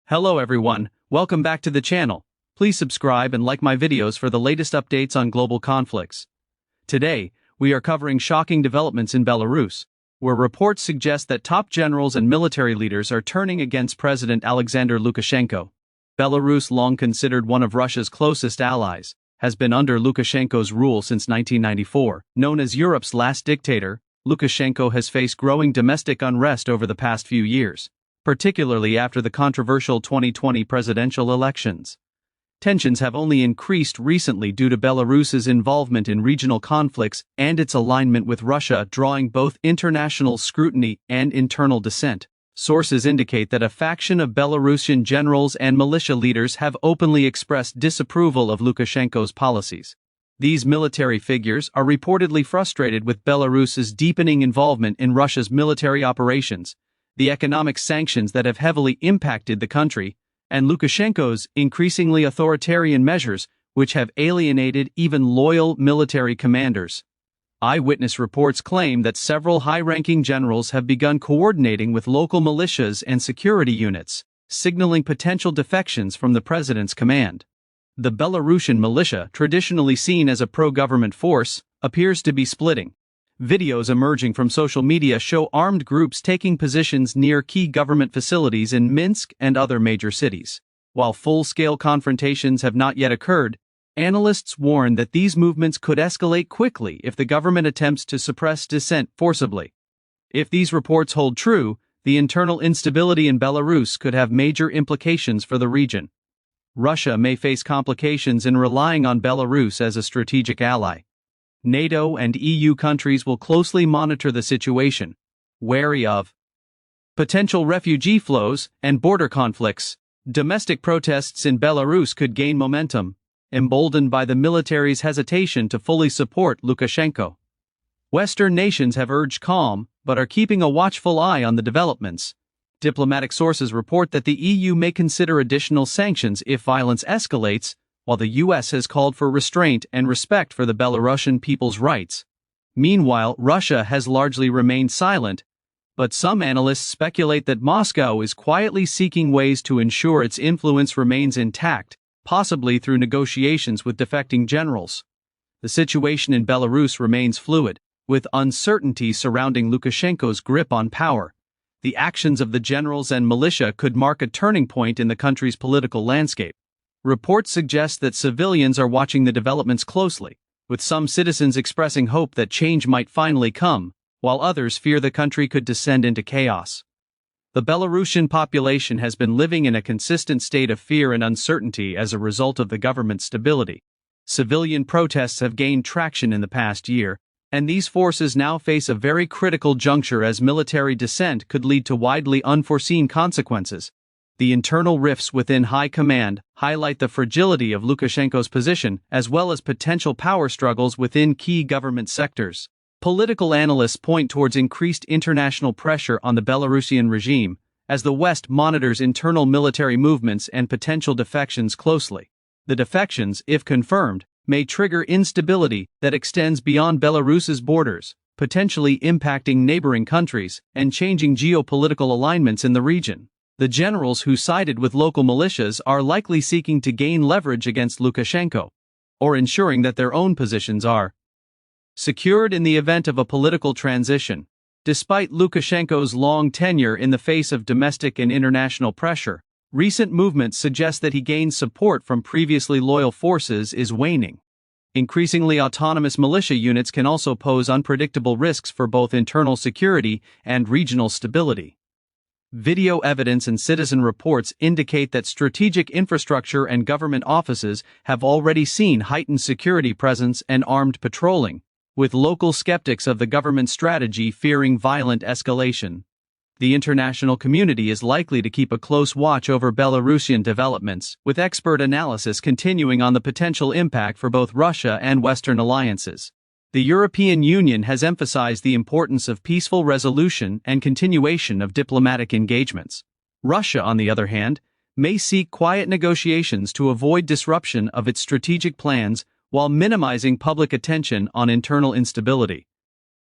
Hello everyone, welcome back to the channel. Please subscribe and like my videos for the latest updates on global conflicts. Today, we are covering shocking developments in Belarus, where reports suggest that top generals and military leaders are turning against President Alexander Lukashenko. Belarus, long considered one of Russia's closest allies, has been under Lukashenko's rule since 1994. Known as Europe's last dictator, Lukashenko has faced growing domestic unrest over the past few years, particularly after the controversial 2020 presidential elections. Tensions have only increased recently due to Belarus's involvement in regional conflicts and its alignment with Russia, drawing both international scrutiny and internal dissent. Sources indicate that a faction of Belarusian generals and militia leaders have openly expressed disapproval of Lukashenko's policies. These military figures are reportedly frustrated with Belarus's deepening involvement in Russia's military operations, the economic sanctions that have heavily impacted the country, and Lukashenko's increasingly authoritarian measures, which have alienated even loyal military commanders. Eyewitness reports claim that several high-ranking generals have begun coordinating with local militias and security units, signaling potential defections from the president's command. The Belarusian militia, traditionally seen as a pro-government force, appears to be splitting. Videos emerging from social media show armed groups taking positions near key government facilities in Minsk and other major cities. While full-scale confrontations have not yet occurred, analysts warn that these movements could escalate quickly if the government attempts to suppress dissent forcibly. If these reports hold true, the internal instability in Belarus could have major implications for the region. Russia may face complications in relying on Belarus as a strategic ally. NATO and EU countries will closely monitor the situation, wary of potential refugee flows and border conflicts. Domestic protests in Belarus could gain momentum, emboldened by the military's hesitation to fully support Lukashenko. Western nations have urged calm, but are keeping a watchful eye on the developments. Diplomatic sources report that the EU may consider additional sanctions if violence escalates, while the US has called for restraint and respect for the Belarusian people's rights. Meanwhile, Russia has largely remained silent, but some analysts speculate that Moscow is quietly seeking ways to ensure its influence remains intact, possibly through negotiations with defecting generals. The situation in Belarus remains fluid, with uncertainty surrounding Lukashenko's grip on power. The actions of the generals and militia could mark a turning point in the country's political landscape. Reports suggest that civilians are watching the developments closely, with some citizens expressing hope that change might finally come, while others fear the country could descend into chaos. The Belarusian population has been living in a consistent state of fear and uncertainty as a result of the government's stability. Civilian protests have gained traction in the past year, and these forces now face a very critical juncture as military dissent could lead to widely unforeseen consequences. The internal rifts within high command highlight the fragility of Lukashenko's position as well as potential power struggles within key government sectors. Political analysts point towards increased international pressure on the Belarusian regime as the West monitors internal military movements and potential defections closely. The defections, if confirmed, may trigger instability that extends beyond Belarus's borders, potentially impacting neighboring countries and changing geopolitical alignments in the region. The generals who sided with local militias are likely seeking to gain leverage against Lukashenko, or ensuring that their own positions are secured in the event of a political transition. Despite Lukashenko's long tenure in the face of domestic and international pressure, recent movements suggest that he gained support from previously loyal forces is waning. Increasingly autonomous militia units can also pose unpredictable risks for both internal security and regional stability. Video evidence and citizen reports indicate that strategic infrastructure and government offices have already seen heightened security presence and armed patrolling, with local skeptics of the government's strategy fearing violent escalation. The international community is likely to keep a close watch over Belarusian developments, with expert analysis continuing on the potential impact for both Russia and Western alliances. The European Union has emphasized the importance of peaceful resolution and continuation of diplomatic engagements. Russia, on the other hand, may seek quiet negotiations to avoid disruption of its strategic plans while minimizing public attention on internal instability.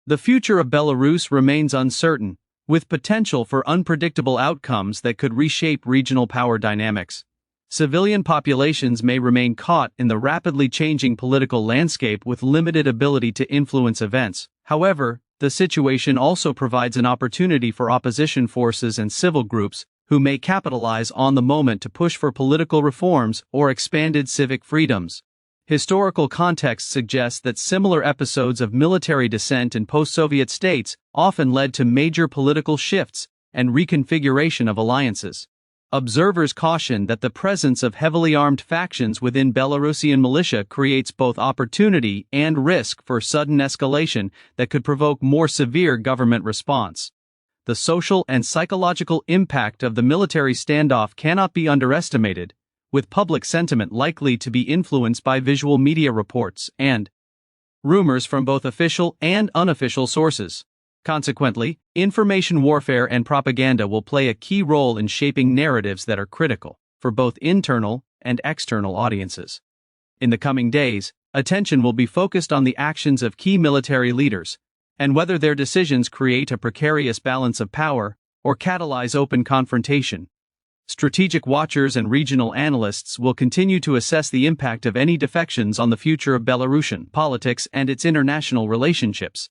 The future of Belarus remains uncertain, with potential for unpredictable outcomes that could reshape regional power dynamics. Civilian populations may remain caught in the rapidly changing political landscape with limited ability to influence events. However, the situation also provides an opportunity for opposition forces and civil groups who may capitalize on the moment to push for political reforms or expanded civic freedoms. Historical context suggests that similar episodes of military dissent in post-Soviet states often led to major political shifts and reconfiguration of alliances. Observers caution that the presence of heavily armed factions within Belarusian militia creates both opportunity and risk for sudden escalation that could provoke more severe government response. The social and psychological impact of the military standoff cannot be underestimated, with public sentiment likely to be influenced by visual media reports and rumors from both official and unofficial sources. Consequently, information warfare and propaganda will play a key role in shaping narratives that are critical for both internal and external audiences. In the coming days, attention will be focused on the actions of key military leaders and whether their decisions create a precarious balance of power or catalyze open confrontation. Strategic watchers and regional analysts will continue to assess the impact of any defections on the future of Belarusian politics and its international relationships.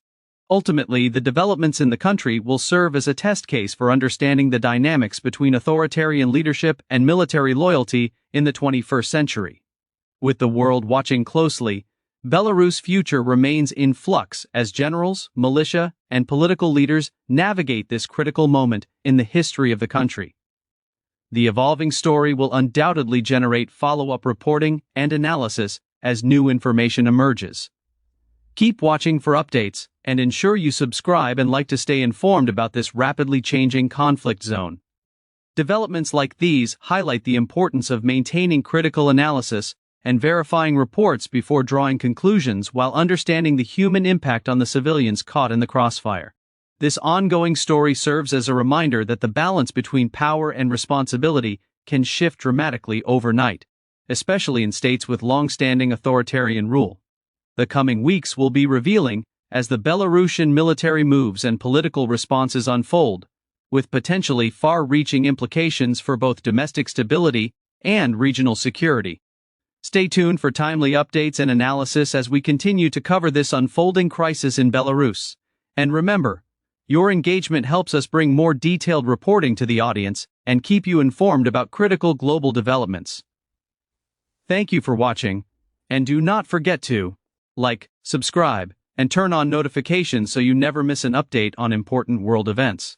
Ultimately, the developments in the country will serve as a test case for understanding the dynamics between authoritarian leadership and military loyalty in the 21st century. With the world watching closely, Belarus' future remains in flux as generals, militia, and political leaders navigate this critical moment in the history of the country. The evolving story will undoubtedly generate follow-up reporting and analysis as new information emerges. Keep watching for updates, and ensure you subscribe and like to stay informed about this rapidly changing conflict zone. Developments like these highlight the importance of maintaining critical analysis and verifying reports before drawing conclusions while understanding the human impact on the civilians caught in the crossfire. This ongoing story serves as a reminder that the balance between power and responsibility can shift dramatically overnight, especially in states with long-standing authoritarian rule. The coming weeks will be revealing as the Belarusian military moves and political responses unfold, with potentially far-reaching implications for both domestic stability and regional security. Stay tuned for timely updates and analysis as we continue to cover this unfolding crisis in Belarus. And remember, your engagement helps us bring more detailed reporting to the audience and keep you informed about critical global developments. Thank you for watching, and do not forget to like, subscribe, and turn on notifications so you never miss an update on important world events.